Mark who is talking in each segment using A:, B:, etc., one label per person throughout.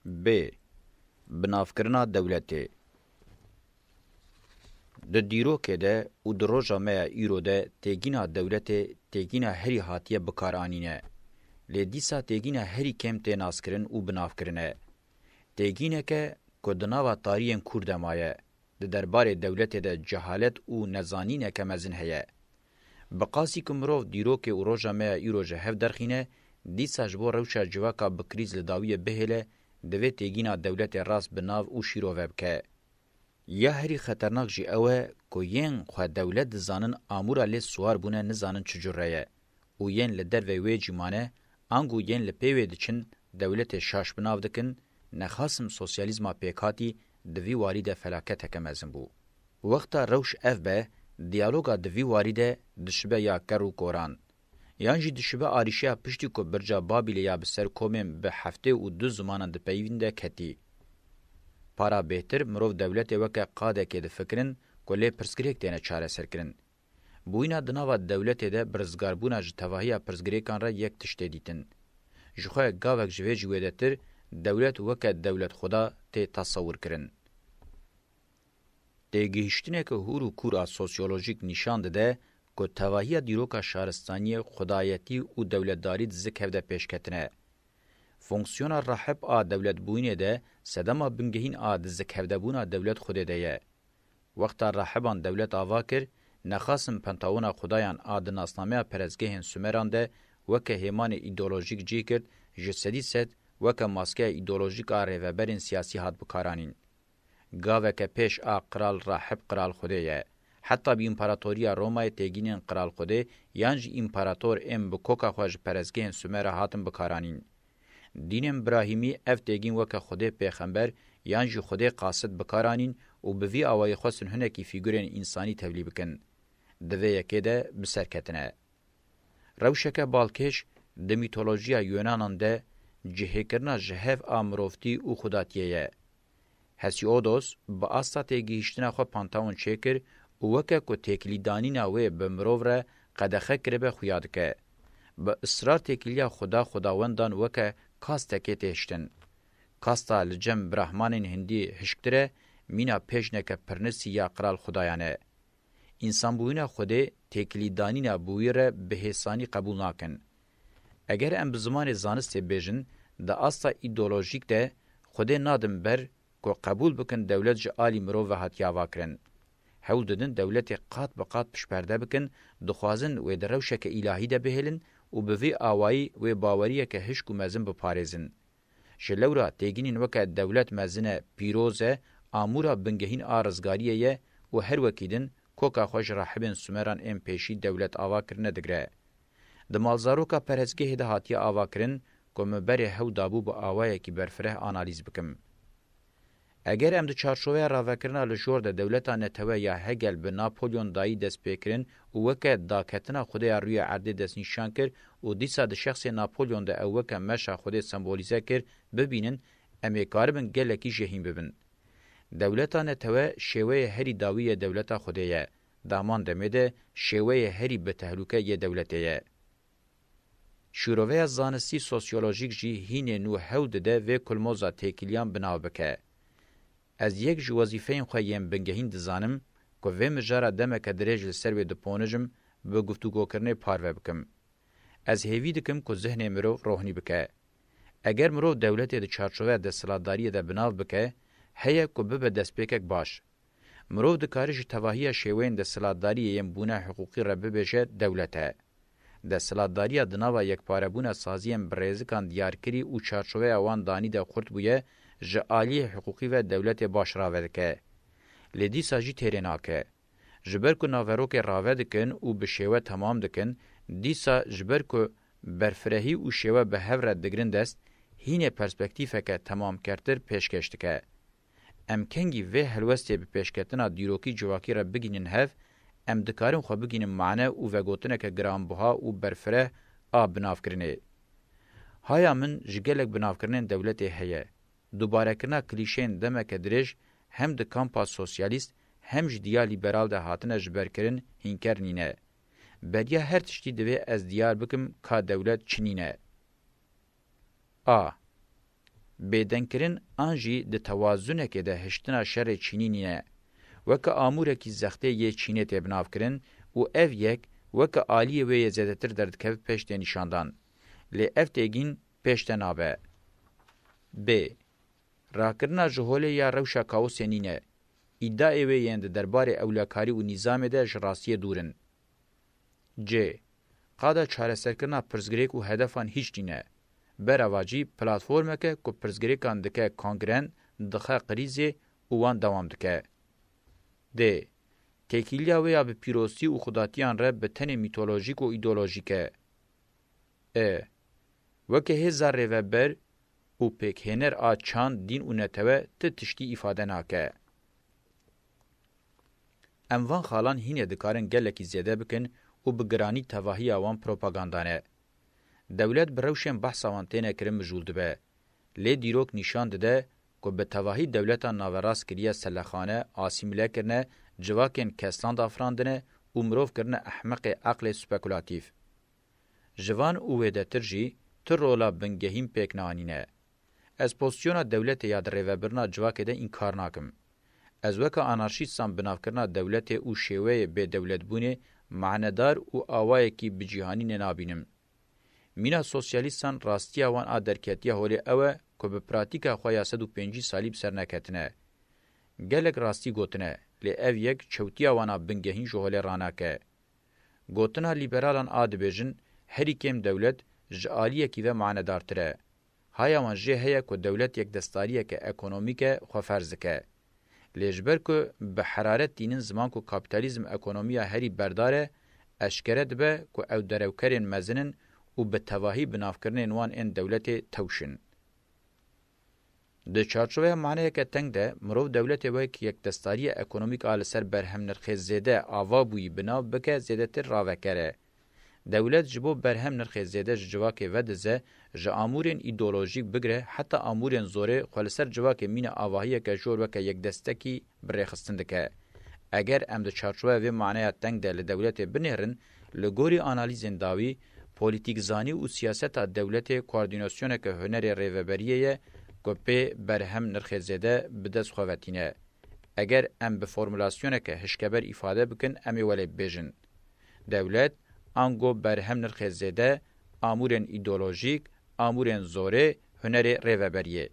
A: ب. بنافکرنا دولتی د دیروکه ده او د روژا میا ایرو ده تیگینا دولتی تیگینا هری هاتیه بکارانینه. لی دیسا تیگینا هری کم تیناسکرن او بنافکرنه. تیگینه که کدناوا تاریین کرده مایه. د دربار دولتی ده جهالت او نزانینه که مزن هیه. بقاسی کمروف دیروکه او روژا میا ایرو جهف درخینه دیسا جبو روشا جواکا بکریز لداویه بهله دوی تیگینا دولت راست بناو او شیرو وبکه. یا هری خطرناک جی اوه که ین خواه دولت دزانن آمورا لی سوار بونه نزانن چجوره او ین لدر و وی جیمانه انگو ین لپیوه دچن دولت شاش بناو دکن نخاسم سوسیالیزما پیکاتی دوی وارید فلاکت هکمزن بو. وقتا روش اف به دیالوگا دوی وارید دشبه یا کرو کوران. یانجی دشبه آریشیا پشتی که برجا بابیل یا بسر کومیم به هفته و دو زمانان ده پیوینده کتی. پارا بهتر مروف دولت وکه قاده که ده فکرن کلی پرسگریک دینه چاره سر کرن. بوینا دناوا دولت ده برزگاربونا جتواهی پرسگریکان را یک تشته دیتن. جخواه گاوک جوه جویده تر دولت وکه دولت خدا تی تصور کرن. دیگهشتنه که هورو کورا سوسیولوژیک نشان ده که تواهی دیروکا شهرستانی خدایتی و دولتداری دزک هفته پیشکتنه. فونکسیون راحب آ دولت بوینه ده سدما بنگهین آ دزک هفته بونا دولت خوده ده. وقتا راحبان دولت آوا کر نخاسم پنتاونا خدایان آ دناسنامه پرزگهین سومران ده وکه همان ایدولوژیک جی کرد جسدی ست وکه ماسکه ایدولوژیک آ ریوبرین سیاسی هات بکارانین. گاوه که پیش آ قرال راحب قرال خوده یه. حتی بی امپراتوریا رومای تیگینین قرال خوده یانج امپراتور ام بکوکا خوش پرزگهین سومر هاتن بکارانین. دین ابراهیمی اف تیگین وکه خوده پیغمبر یانج خوده قاصد بکارانین و بوی آوای خوستن هنکی فیگورین انسانی تولی بکن. دوی یکی ده بسرکتنه. روشک بالکش د میتولوژیا یونانان ده جهکرنا جهف آمروفتی و خداتیه. هسیودوس با آستا تیگیشتنا خو پانتاون چکر وکه کو تکلی دانینا و بمرو ره قدخه کربه خویادکه با اصرار تکلیا خداوندان وکه کاستکه تهشتن کاستا لجم برحمانین هندی هشکتره مینا پیشنکه پرنسی یا قرال خدایانه انسان بوینا خوده تکلی دانینا بویره به حسانی قبول ناکن اگر ام بزمان زانست بیجن دا آستا ایدولوژیک ده خوده نادم بر کو قبول بکن دولت جالی مرو و هاتیا واکرن هول ددن دولت قات بقات پشپرده بکن دخوازن و دروشک الهی ده بهلن و بوی آوایی و باوریه که هشکو مزن بپارزن. شلورا تیگینین وکه دولت مزن پیروزه آمورا بنگهین آرزگاریه و هر وکیدن کوکا خوش راحبین سومران ام پیشی دولت آوا کرنه دگره. دمالزاروکا پرهزگه ده هاتیا آوا کرن کم بره هو دابو با آوایی که برفره آنالیز بکم. اگر ام د چارچوبه راوکرنا لجور د دولتانه توه یا هگل به ناپولیون دایی دست پیکرین او وکه داکتنا خوده روی عرده دست نشان کر او دیسا د شخص ناپولیون د او وکه مشا خوده سمبولیزه کر ببینن امیکاربن گلکی جهیم ببین. دولتانه توه شوه هری داوی دولتا خوده یه دامان دمیده شوه هری به تحلوکه یه دولته یه. شوروه زانستی سوسیولوژیک جی هینه نو هود ده و کلموزا تکیلیان بناو بکه. از یک جو وظیفه خواهیم بنگهین دزانم که و مجارا دمک دریج لسر و دپونجم به گفتگو کرنه پارو بکم. از هیوی دکم که ذهن مرو روحنی بکه. اگر مرو دولت ده چارچوه ده سلاداری ده بناو بکه، هیا که به دست پیکک باش. مرو ده کارش تواهی شوین ده سلاداری یم بونه حقوقی را ببیشه دولته. ده سلاداری دناوا یک پاربونه سازیم برزکان دیارکری و چارچوه اوان دانی ده خورد بویه جعالی حقوقی و دولت باش راوه که. لیدی ساجی تیریناکه. جبر که ناوروک راوه دکن و بشیوه تمام دکن، دیسا جبر که برفرهی و شیوه به هفرد دگرن دست، هین پرسپکتیفه که تمام کرتر پیشکشت که. امکنگی و هلوستی به پیشکتنا دیروکی جواکی را بگینن هف، ام دکارن خواه بگینن معنی و وگوتنه که گرانبوها و برفره آب بناف کرنه. هایا من جگلک بناف کرنه دولت هیه. دوباره کرنا کلیشین دمک درج هم د کامپا سوسیالیست هم جدیا لیبرال ده هاتنه جبر کرن هینکر نینه. بدیا هر تشتی دوی از دیار بکم که دولت چنینه. آ. بیدنکرین آنجی ده توازنه که ده هشتنا شر چینی نه. وکه آموره کی زخته یه چینه تبناف کرن و اف یک وکه آلیه وی زیادتر دردکه پشت نشاندان. لی اف تیگین پشت نابه. ب. راکرنا جهوله یا روشا کاوس نینه. ادعای وی یند درباره اولاکاری و نظام ده جراسی دورن. ج. قادا چاره سرکرنا پرزگریک و هدفان هیچ دینه. برواجی پلاتفورمه که پرزگریکان دکه کانگرن دخه قریزی وان دوام دکه. د. تکیلیا ویا به پیروسی و خداتیان را به تن میتولوژیک و ایدولوژیکه. وکه هزار ریوبر و پیکهنر آچان دین و نتوه تشتی ifade ناکه. اموان خالان هینه دکارن گلکی زیاده بکن و بگرانی تواهی آوان پروپاگاندانه. دولت بروشن بحث آوان تینه کرم مجولده به. لی دیروک نشان ده که به تواهی دولتا ناوراس کریه سلخانه آسیمله کرنه جواکن کسلاند افراندنه و مروف کرنه احمق عقل سپکولاتیف. جوان اوویده ترجی تر رولا بنگهیم پیک نانینه. از پوزیشن دولت یاد ریوبرنا جواکه ده انکار ناکم. از وکا آنارشیستان بناف کرنا دولت او شیوه به دولت بونه معنیدار و آوائه کی بجیهانی ننابینم. مینا سوسیالیستان راستی آوان آدرکتیه هولی اوه که به پراتیکا خواه 150 سالی بسر نکتنه. گلک راستی گوتنه لی او یک چوتی آوانا بنگهین جوهولی راناکه. گوتنا لیبرالان آدبیجن هری کم دولت جعالیه کی و معنیدارتره. های وان جه هیا که دولت یک دستاریه که اکونومیکه خواه فرزکه. لیجبر که به حرارت دینن زمان که کابیتالیزم اکونومیا هری برداره اشکرد به که او دروکرین مزنن و به تواهی بنافکرن وان این دولت توشن. د چارچوبه معنی که تنگ ده مرو دولت وای که یک دستاری اکونومیک آل سر برهم نرخ زیده آوا بوی بناو بکه زیده تر راوکره. دولت جبو برهم نرخ زیده جواک ودزه جا آمورین ایدولوژیک بگره حتی آمورین زوره خالصر جواک مین آواهی که جور وکه یک دستکی برخستنده که. اگر ام د چارچوبه و معنی تنگ ده لدولت بنهرن لگوری آنالیزن داوی پولیتیک زانی و سیاست دولت کوردیناسیون که هنر ریوبریه گپه برهم نرخ زیده بدست خواتینه. اگر ام به فرمولاسیونه که هشکبر ifade بکن امی ولی بیجن. دولت آنگو برهم نرخ زیده آمورن ایدولوژیک، آمورن زوره، هنر ریوبریه.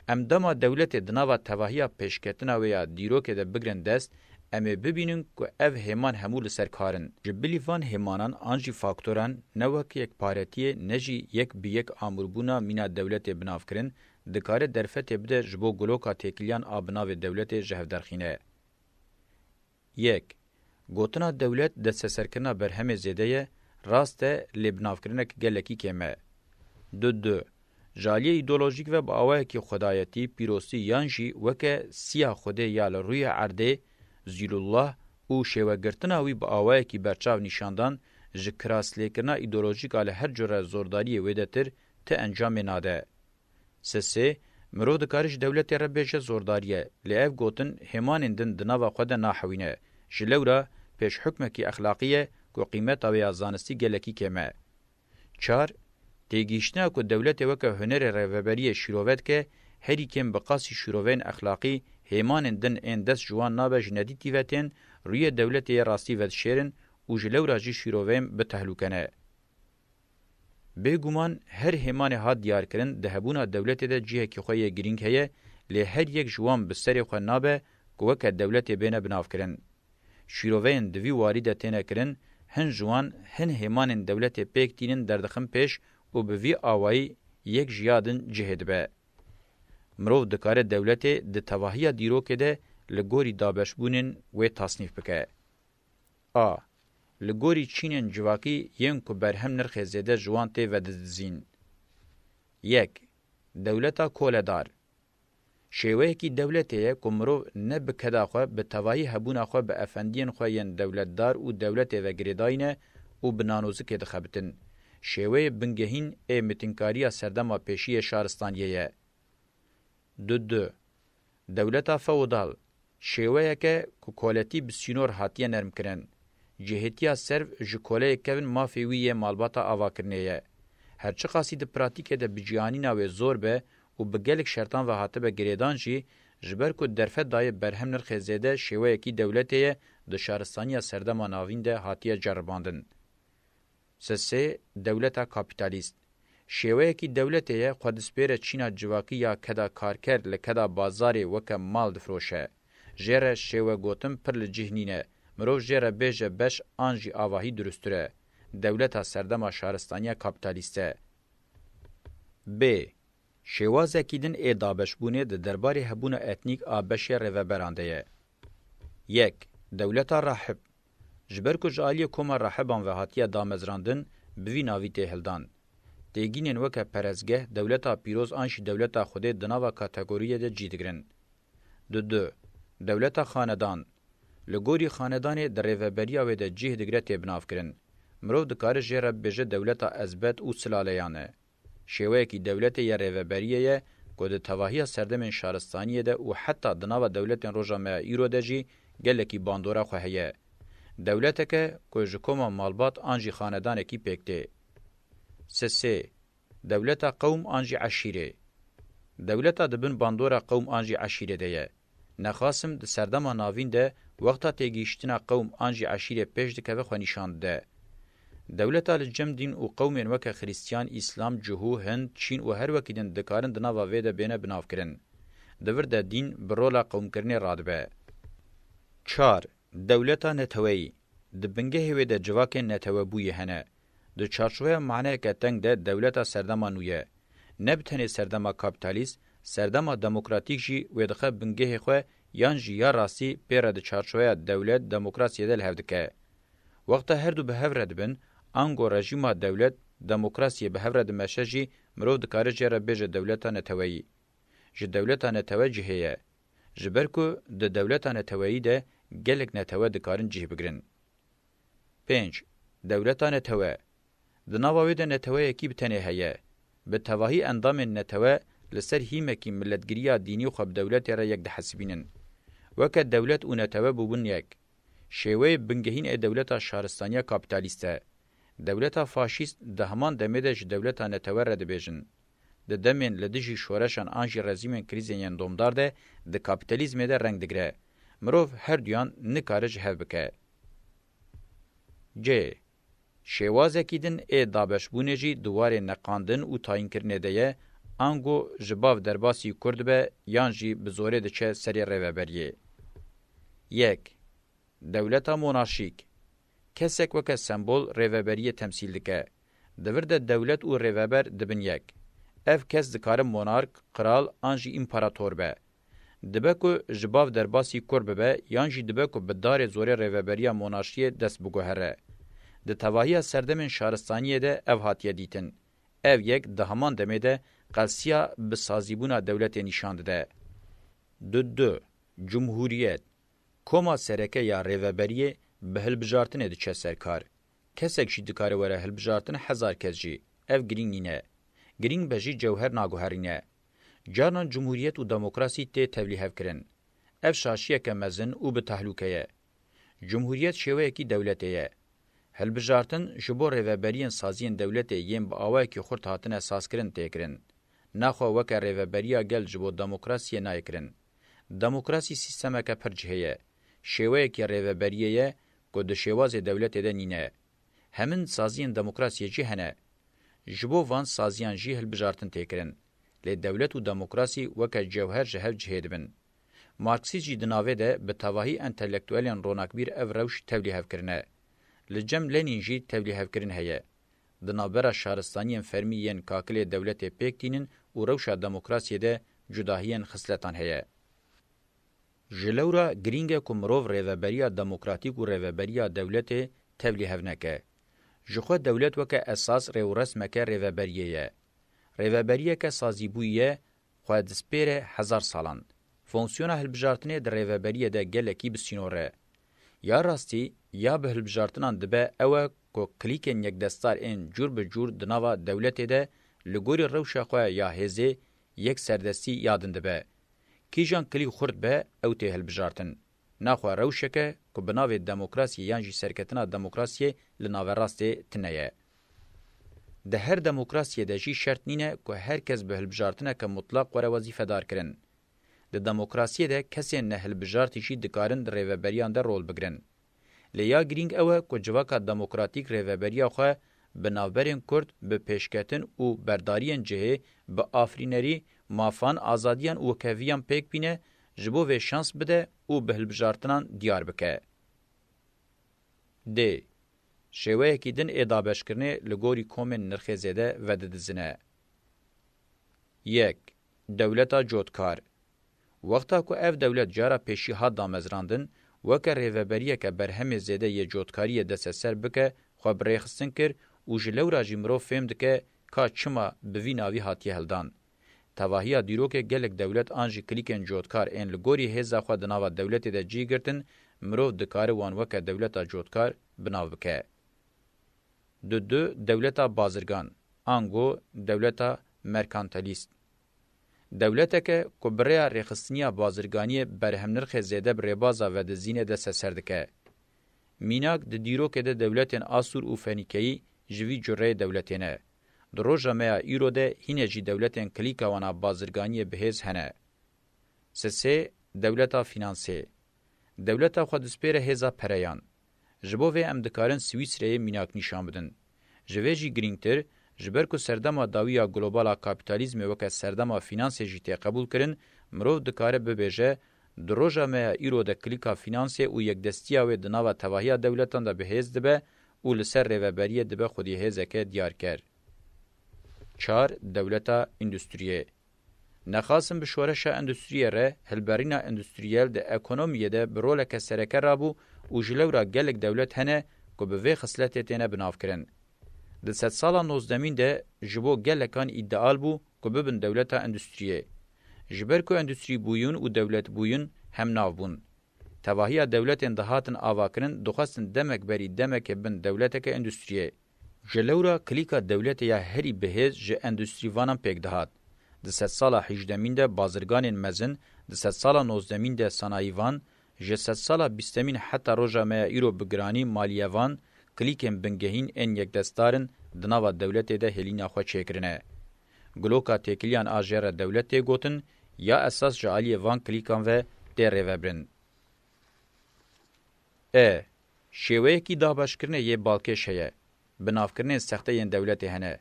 A: ام دما دولت دناوا تواهی پیشکتنا ویا دیروکه ده بگرن دست امی ببینن که او همان همول سرکارن. جبلی وان همانان آنجی فاکتوران نوک یک پارتیه نجی یک بی یک آموربونا مینا دولت بناف کرن دکاره درفت بده جبو گلوکا تکلیان آبناو دولت جهودرخینه. یک گوتنا دولت دست سرکرنا برهم زیده راست لبناف کرنک گلکی کمه. دو جالی ایدولوژیک و با آوه که خدایتی پیروسی یانجی وکه سیا خوده یال روی عرده زیل الله او شیوگرتنا وی با آوه کی برچاو نشاندان جکراس لیکرنا ایدولوژیک آل هر جور زورداری ویدتر ته انجام ناده. سه مرو دکارش دولت ربیج زورداریه لیف گوتن همانندن دناوا خود ناحوینه جلورا پیش حکمکی اخلاقیه کو قیمت او ازانستی گلکی کمه. 4 تیگیشنا کو دولت وکه هنر ریوبری شیروت که هری کم بقاسی شیروین اخلاقی همانندن اندس جوان نابج ندیتی وتن روی دولت راستی ود شیرن او جلورا جی شیرویم به تهلوکنه. بگومان هر همان هاد دیار کرن دهبونا دولت ده جیه که خواه گرینگ هیه لی هر یک جوان بسر خواه نابه که دولت بینه بناف کرن. شیروین دوی واری ده تینه کرن هن جوان هن همان دولت پیک تینن دردخم پیش و به وی آوائی یک جیادن جهد به. مروف دکار دولت ده تواهی دیرو که ده لگوری دابش بونن و تصنیف بکه. لگوری چینن جواکی ین کو برهم نرخ زیده جوان ته و دزین. 1 دولتا کولدار شیوه کی دولتیه کومرو نه بکدا خو به توایی هبون خو به افندین خو ین دولتدار او دولت و گریداینه او بنانوز کې دخبتن شیوه بنگهین ای متینکاری سردما پیشی شهرستانیه. 2 دولتا فودال شیوه که کوکولتی بسینور هاتیه نرم کرن جهتیا سرو جکوله کevin مافیویه مالباتا آوا کرنیه. هرچه قاسی ده پراتیکه ده بجیانی ناوی زور به و بگلک شرطان و هاتبه گریدان جی جبر کو درفت دای برهم نرخ زیده شیوه کی دولتیه د شهرستانی سردما ناوین ده هاتیه جرباندن. سه دولتا کاپیتالیست شیوه کی دولتیه خود سپیره چینا جواکی یا کدا کارکر لکدا بازاری وک مال دفروشه. جره شیوه گوتم پر لجهنینه مروف جره بیجه بش آنجی آواهی درستره. دولتا سردما شهرستانی کاپیتالیسته. ب. شوازه کیدن ای دابش بونه ده درباری هبونه اتنیک آبشی روبرانده. 1. دولتا راحب جبرکو جالی کوما راحبان و هاتیه دامزراندن بوی ناوی تهلدان. تیگینین وکه پرزگه دولتا پیروز آنش دولتا خوده دناوا کاتگوریه ده جیدگرن. 2. دولتا خاندان لگوری خاندان در روبریا و ده جیه دگره تبناف کرن. مروف دکار جیره بجه دولتا ازبت و سلالیانه. شیوه کی دولت یا ریوبریه که ده تواهی سردمین شهرستانیه ده و حتی دناو دولت روژامه ایرو ده جی گله کی باندورا خوهیه. دولت که جکوما مالبات آنجی خاندان کی پکته. 3. دولت قوم آنجی عشیره دولت دبن باندورا قوم آنجی عشیره ده نخاسم ده سردما ناوین ده وقتا تیگیشتنا قوم آنجی عشیره پیش ده که خو نشاند ده. دولتا لجم دین و قومین وکه خریستیان اسلام جهو هند چین و هر وکیدن دکارن دناوا ویده بینه بناف کرن. دور ده دین برولا قوم کرنی رادبه. 4. دولتا نتوی دبنگه ویده جواکن نتوی بوی هنه. ده چارچوه معنی که تنگ ده دولتا سردما نویه. نبتنی سردما کابیتالیست، سردما دموکراتیک جی ویدخه بنگه خواه یان جی یا راستی پیره ده چارچوه دولت دموکراسی ده لحفدکه. وقتا هر دو به هفرد بن، انگو رژیما دولت دموکراسی به هفرد مشجی مرو دکاره جره بیجه دولتا نتویی. جه دولتا نتوی جهیه. جبرکو ده دولتا نتویی ده گلک نتوی دکارن جه بگرن. 5. دولتا نتوی ده نواوی ده نتوی اکی بتنه هیه. به تواهی اندام نتوی لسر هیمکی ملتگیریا دینی خواب دولت را یک ده حسبینن. وکه دولت او نتوی بوبن یک. شیوه بنگهین ای دولتا شهرستانیا کاپیتالیسته. دولتا فاشیست ده همان دمیدش دولتا نتوره ده بیجن. ده دمین لدیجی شورشان آنجی رزیمن کریزین ین دومدار ده ده کاپیتالیزم ده رنگ دگره. مروف هر دیان نکارج هف بکه. ج. شیوازه کیدن ای دابش بونه جی دواره نقاندن و تاین کرنه ده انگو جباف درباسی کرد به یانجی بزوره ده چه سری روبریه. 1. دولتا مونارشیک کسک وکه سمبول ریوبریه تمثیل دکه. دورده دولت او ریوبر دبن یک. اف کس دکاره مونارک، قرال، آنجی امپراتور به. دبکو جباف درباسی کربه به یانجی دبکو بدار زوره ریوبریه مونارشیه دست بگوهره. ده تواهی سردمن شهرستانیه ده اف هاتیه دیتن. اف یک ده همان دمه ده قلسیا بسازیبونا دولت نشانده ده. 2. جمهوریت کوما سرکه یا ریوبریه به هلبجارتنه ده چه سرکار. کسک جی دکاره وره هلبجارتنه 1000 کس جی. اف گرینگ نینه. گرینگ بجی جوهر ناگوهرینه. جانان جمهوریت و دموکراسی ته تولیه کرن. اف شاشیه که مزن او به تحلوکه. جمهوریت شوه کی دولتیه. هلبجارتن جبو ریوبریین سازین دولت یم با آوه که خورد هاتن اساس کرن تکرن. نخوا وکه ریوبریا گل جبو دموکراسی نایکرن. دموکراسی سیستمه که پرجهیه. شوه کی ریوبریه که ده شواز دولت ده نینه. همین سازین دموکراسی جی هنه. جبو وان سازیان جی هلبجارتن تکرن. لی دولت و دموکراسی وکه جوهر جهو جهید بن. مارکسی جی دناوه ده به تواهی انتلیکتوالین روناکبیر او روش تولیه کرنه. لجم لنین جی تولیه کرن هیه. دنابرا شهرستانیین فرمیین کاکل دولت پیکتینین و روش دموکراسی ده جداهیین خصلتان هیه. جلورا گرینگ کمروف ریوبریا دموکراتیک و ریوبریا دولت تولیه نکه. جخوا دولت وکه اساس ریو رسمکه ریوبریه. ریوبریه که سازیبویه خواهد سپیره 1000 سالان. فونکسیون هلبجارتنه در ریوبریه ده گلکی بسینوره. یا راستی یا به هلبجارتنان دبه اوه که کلیکن یک دستار این جور به جور دناوا دولت ده لگوری روشا خواه یا هزه یک سردستی یادن دبه. کیجان کلی خورد به او ته هلبجارتن. نخوا روشکه که بناوی دموکراسی یانجی سرکتنا دموکراسی لناو راسته تنیه. ده هر دموکراسیه ده جی شرط نینه که هر کس به هلبجارتنه که مطلق وره وظیفه دار کرن. ده دموکراسیه ده کسی نه هلبجارتی شی دکارن ریوبریان ده رول بگرن. لیا گرینگ اوه که جواکا دموکراتیک ریوبریا خواه به ناوبرین کرد به پیشکتن و بردارین جهه به آفرینری مافان آزادیان و کویان پیک بینه جبو و شانس بده و به هلبجارتنان دیار بکه. د. شوه کی دن ادابش کرنه لگوری کومن نرخ زده و ددزنه. 1. دولتا جوتکار. وقتا که اف دولت جارا پیشی ها دامزراندن وکه ریوبریه که برهم زده یه جوتکاری دست سر بکه خواه بریخستن کر و جلو را جمرو فهم دکه که چما بوی ناوی هاتیه هلدان. تواهی دیرو که گلک دولت آنجی کلیکن جوتکار این لگوری هزا خواه دناوا دولت ده جی گرتن مرو دکار وان وکه دولتا جوتکار بناو بکه. 2. دولتا بازرگان آنگو دولتا مرکانتالیست. دولتا که کبریا ریخستنیا بازرگانی برهم نرخ زیده بریبازا و دزینه ده سسردکه. میناک ده دیرو که ده دولتین آسور و فنیکهی جوی جره دولتینه. در روژا میا ایرو ده هینه جی دولتین کلیکا وانا بازرگانی بهز هنه. 3. دولتا فینانسی. دولتا خود سپیره هزا پریان. جبو و امدکارن سویسریه میناک نشان بدن. جوه جی گرینگتر جبر کو سردما داویا گلوبالا کاپیتالیزم وک سردما فینانس جیته قبول کرن مرو دکاره ببهجه دروجا ما ایرو د کلیکا فینانس او یک دستیا و د ناوا توهیا دولتان د بهز دبه او لسر ریوبریه دبه خودی هزکه دیار کر. 4. دولتا اندستریه. نخاسم بشورش اندستریه ره هلبرینا اندستریال د اکونومیه ده برولک سرکه رابو او جلورا گلک دولت هنه کو به وی خصلت تنه بناف کرن. د 100 سالا 19 ده جبو گلکان ایدئال بو کو ببن دولتا اندستریه. جبر کو اندستری بویون او دولت بویون هم ناو بون. تواهی دولت اندهاتن آواکرن دخواستن دمک بری دمک بن دولتک اندستریه. جلورا کلیکا دولت یا هری بهز ج اندستری وانم پیک دهات. د 100 سالا 18 ده بازرگان مزن، د 100 سالا 19 ده صنایوان، ج 100 سالا 20 حتی روجا ما ایرو بگرانی مالیوان کلیکن بنگهین ان یک دستارن دناوا دولت ده هلینا خو چیکرنه. گلوکا تکلیان آجر دولت گوتن یا اساس جالی وان کلیکان و ده ریوبرن. شیوه کی دابش کرنه یه بالکه شیه. بناف کرنه سخته ین دولت هنه.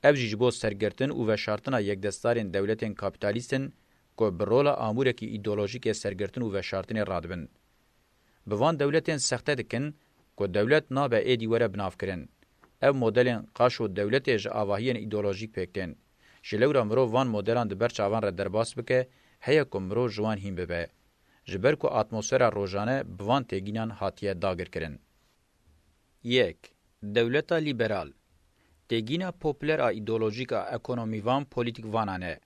A: اف جیجبو سرگرتن و شارتنا یک دستارین دولتین کابیتالیستن که برولا آموره کی ایدولوژیک سرگرتن و شارتن رادبن. بوان دولتین سخته دکن که دولت نابه ایدی وره بناف کرن. اف مدلین قاشو دولت اج آواهین ایدولوژیک پکتن. جلورا مرو وان مدلان دبر چاوان را درباس بکه هیا که مرو جوان هیم ببه. جبر که اتمسفر روزانه بوان تگینان هاتیه داگر کرن. 1. دولتا لیبرال. تگینا پوپلر ایدئولوژیکا اکونومیوان پولیتیک وانانه.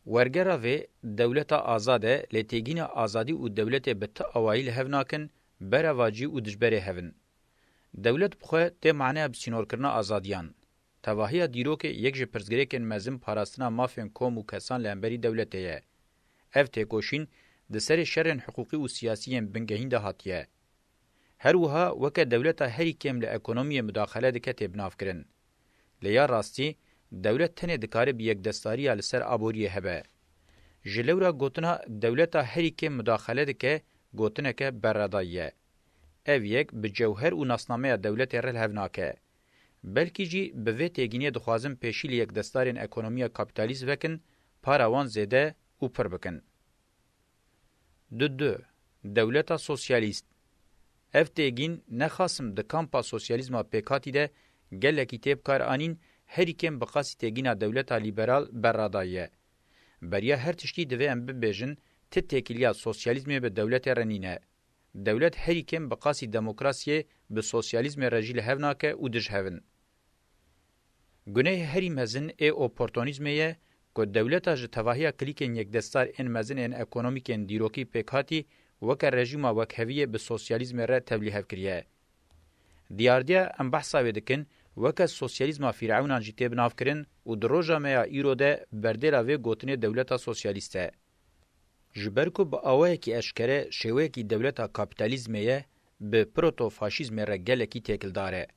A: ورگره و دولتا آزاده لتگینا آزادی و دولت بتا اوایل هفناکن برواجی و دجبره هفن. دولت بخواه تی معنی بسینور کرنا آزادیان. تواهی دیرو که یک جپرزگریکن مزم پاراستنا مافین کوم و کسان لنبری دولتیه. اف تکوشین د سر شرن حقوقی و سیاسیین بنگهین ده هاتیه. هر وها وکه دولتا هری کم له اکونومی مداخله دکه تبناف کرن. لیا راستی دولت تنه دکاره بی یک دستاری ال سر ابوریه هبه. جلورا گوتنا دولتا هری کم مداخله دکه گوتنه که برادایه. او یک به جوهر و ناسنامه دولت رل هفناکه. بلکی جی به وی تگینی دخوازم پیشیل یک دستارین اکونومی کابیتالیست وکن پاراوان زده او پر بکن. 2. دولتا سوسیالیست. اف تگین نخاسم د کامپا سوسیالیزما پیکاتی ده گلکی تیب کار آنین هری کم بقاسی تگینا دولتا لیبرال برادایه. بریا هر تشتی دوی ام ببیجن تی تکیلیا سوسیالیزمی به دولت رنینه. دولت هری کم بقاسی دموکراسی به سوسیالیزم رجیل هفناکه او دج هفن. گناه هری مزن اپورتونیزمیه که دولتا جتواهیا کلیکن یک دستار این مزن این اکونومیکن دیروکی پیکاتی وک رژیم وکهویه به سوسیالیزم را تبلیغ کریه. دیاردیا ام بحثا ودکن وک سوسیالیزم فرعون جیته بناف کرن و دروجا میا ایروده بردلا و گوتنه دولتا سوسیالیسته. جبرکو با اوه کی اشکره شوه کی دولتا کاپیتالیزمیه به پروتو فاشیزم را گلکی تکل داره.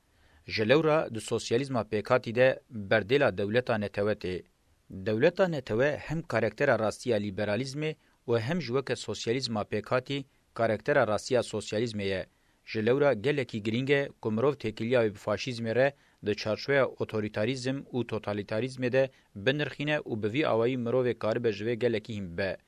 A: جلورا د سوسیالیزم پیکاتی ده بردیلا دولتا نتوته دولتا نتوه هم کاراکتر راستیا لیبرالیزم و هم جوک سوسیالیزم پیکاتی کاراکتر راستیا سوسیالیزم یه جلورا گلکی گرینگه کومروف تکیلیا و فاشیزم ره د چارچوبه اوتوریتاریزم او توتالیتاریزم ده بنرخینه او بوی اوایی مروف کار به جوه گلکی هم به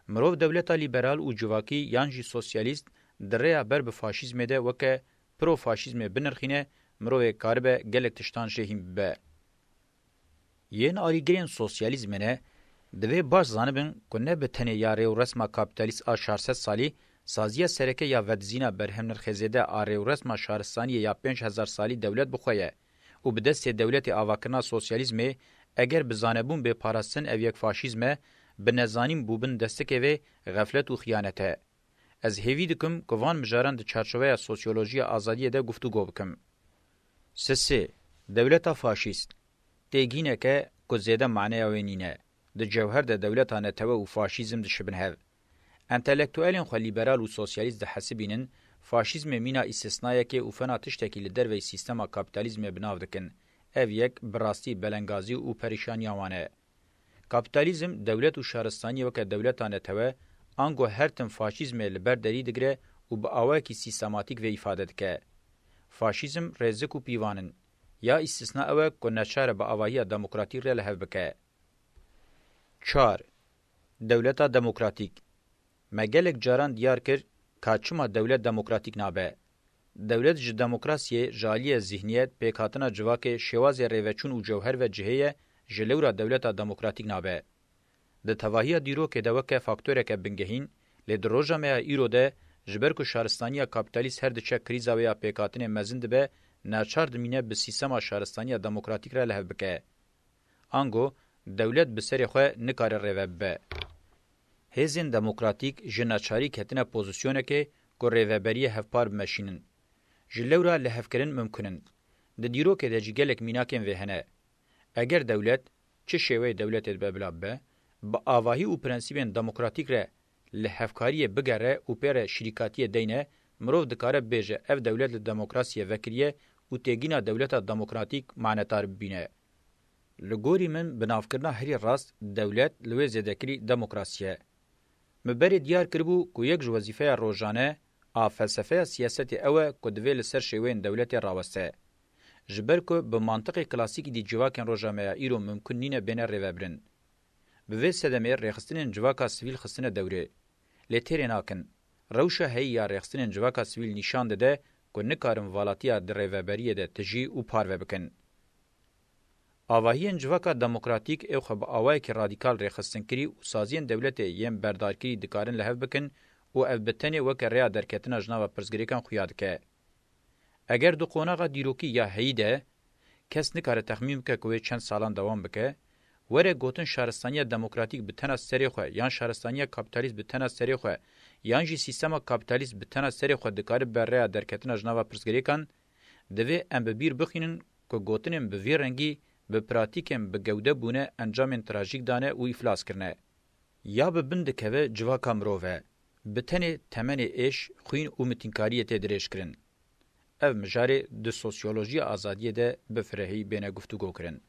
A: مروف دولتا لیبرال او جواکی یانجی سوسیالیست دریا بر به فاشیزم ده وکه پرو فاشیزم بنرخینه مروف کار به گلک تشتان شهیم به یین آریگرین سوسیالیزم نه دوی باش زانبن کنه به تنه یاره و رسم کابیتالیست آ 400 سالی سازیه سرکه یا ودزینا برهم نرخزیده آره و رسم شهرستانی یا 5000 سالی دولت بخویه و به دست دولت آواکرنا سوسیالیزمه اگر بزانبون به پاراستن اویک فاشیزمه به نزانیم بوبن دستکه و غفلت و خیانته. از هیوی دکم کوان مجاران د چارچوبه سوسیولوژی آزادی ده گفتگو بکم. سه دولت فاشیست تیگینه که گزیده معنی اوینینه د جوهر د دولتانه تو او فاشیزم د شبنه انتلیکتوالین خو لیبرال او سوسیالیست د حسبینن فاشیزم مینا استثنایی که او فنا تشتکی لدر و سیستم کاپیتالیزم بناو دکن اف یک براستی بلنگازی او پریشانی وانه کاپیتالیزم دولت او شهرستانی وک دولتانه تو انگو هر تم فاشیزم لبر دری دگره او با اوه کی سیستماتیک و ifade دکه فاشیزم رزق او پیوانن یا استثناء اوه کو نشار با اوهی دموکراتیک له هف بکه 4 دولتا دموکراتیک مګلک جاران دیار کړ کاچما دولت دموکراتیک نابه دولت ج دموکراسی جالی ذهنیت پکاتنا جواکه شواز ریوچون او جوهر و جهه جلورا دولتا دموکراتیک نابه د توهیه دیرو کې دوکه فاکتوره کې بنګهین ل دروجه مې ایرو ده جبر کو شهرستانیا کاپیتالیست هر د چک کریزا و یا پکاتنه مزند به ناچار دمینه به سیستم شهرستانیا دموکراتیک را له بکه انگو دولت بسری خو نکار روبه هزین دموکراتیک جناچاری کتنه پوزیشنه کې کو روبری هفپار ماشینن جلورا له هفکرین ممکنن د دیرو کې د جګلک میناکن وهنه اگر دولت چه شوی دولت به بلابه با آواهی او پرنسیبن دموکراتیک ره له هفکاری بګره او پر شریکاتی دینه مرو د کار بهجه اف دولت دموکراسی وکریه او تګینا دولت دموکراتیک معناتار بینه لګوري من بنافکرنا هری راست دولت لوی زدکری دموکراسیه مبر دیار کربو کو یک وظیفه روزانه ا فلسفه سیاست او کو دویل سر شوین دولت راوسته جبر کو به منطق کلاسیک دی جواکن روزامه ایرو ممکن نینه بین روبرن به وسدمه رخصتن جواکا سیویل خصنه دوره لتریناکن روشه هی یا رخصتن جواکا سیویل نشان ده کو نکارم والاتیا د روبریه ده تجی او پارو بکن آواهی انجواکا دموکراتیک او خب آوای که رادیکال رخصتن کری و سازین دولت یم بردارکری دکارن لحف بکن و البتنی وک ریا درکتنا جناب پرزګریکان خویاد که اگر دو قوناغه دیروکی یا هیده کس نکاره تخمین که کوی چند سالان دوام بکه وره گوتن شهرستانی دموکراتیک بتنا سری خو یا شهرستانی کاپیتالیست بتنا سری خو یا جی سیستم کاپیتالیست بتنا سری خو دکاره بر ریا درکتنا جناب پرزګریکان دوی ام بیر بخینن کو گوتنم به وی رنگی به پراتیکم به گوده بونه انجام تراژیک دانه او افلاس کرنه یا به بند کوه جواکا مروه بتنه تمن اش خوین او متینکاریت درش کرن اف مجاری د سوسیولوژی آزادی ده به فرهی بین گفتگو کرن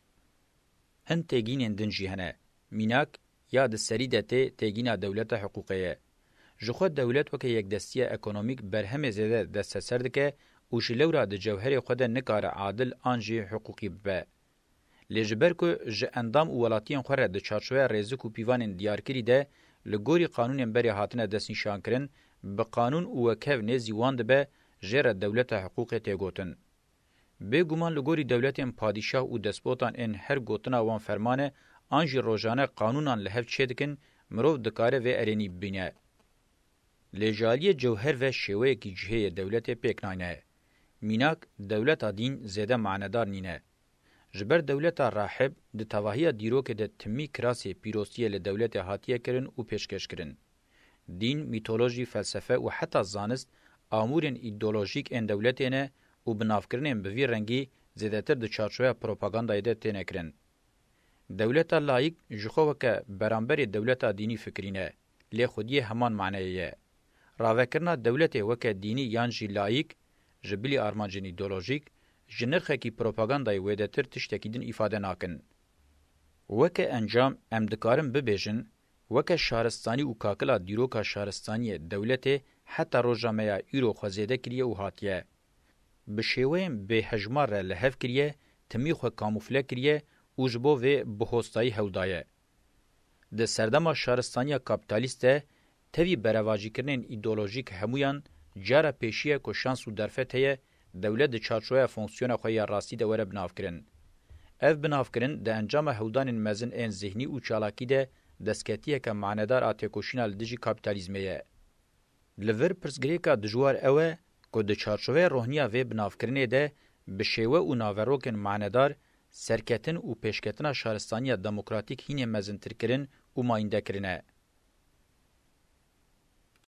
A: هن تگین دنجی هنه میناک یا د سریدته تگینا دولت حقوقیه جخو دولت وک یک دستی اکونومیک برهم زده دست سردکه او شلورا د جوهر خود نکار عادل انجی حقوقی به لجبر کو ج اندام ولاتین خوره د چارچوبه رزق او پیوان دیارکری ده لګوري قانون بری هاتنه د نشان کرن به قانون او وکو نزی واند به جره دولت حقوق ته گوتن به ګومان لګوري دولتین پادشاه او دسپوتان ان هر گوتنا وان فرمانه انج روزانه قانونان له چدکن مرو د کار و ارنی بینه لجالی جوهر و شوی کی جهه دولت پکنانه میناک دولت دین زده معنادار نینه جبر دولت راحب د توهیه دیرو کې د تمی کراسی پیروسیه له دولت هاتیه کرن او پیشکش کرن دین میتولوژی فلسفه او حتی زانست امورن ایدئولوژیک ان دولتینه او بنافکرین به وی رنگی زیاتر د چارچوبه پروپاګاندا ده تنه کرن دولت لایق جخوک برابر دولت دینی فکرینه له خودی همان معنیه راوکرنا دولت وک دینی یانجی لایق جبلی ارمانجن ایدئولوژیک جنرخکی پروپاگاندای ویدتر تشتکیدن ifade nakin. وکه انجام ام دکارم ببیجن وکه شهرستانی و کاکلا دیروکا شهرستانی دولت حتی روجامیا ایرو خوزیده کریه و هاتیه. بشیویم به هجمار لحف کریه تمی خو کاموفله کریه و جبو و بهوستایی هودایه. ده سردما شهرستانی کابیتالیسته توی برواجی کرنین ایدولوژیک همویان جارا پیشیه که شانس و درفته دولت ده چارچوه فونکسیون خوی راستی ده وره بناف کرن. اف بناف کرن ده انجام هودان مزن این ذهنی و چالاکی ده دستکتیه که معنیدار آتیکوشینا لدیجی کابیتالیزمیه. لور پرسگریکا دجوار اوه که ده چارچوه روحنیا و بناف کرنه ده بشیوه و ناوروکن معنیدار سرکتن و پیشکتنا شهرستانی دموکراتیک هینه مزنتر کرن و ماینده کرنه.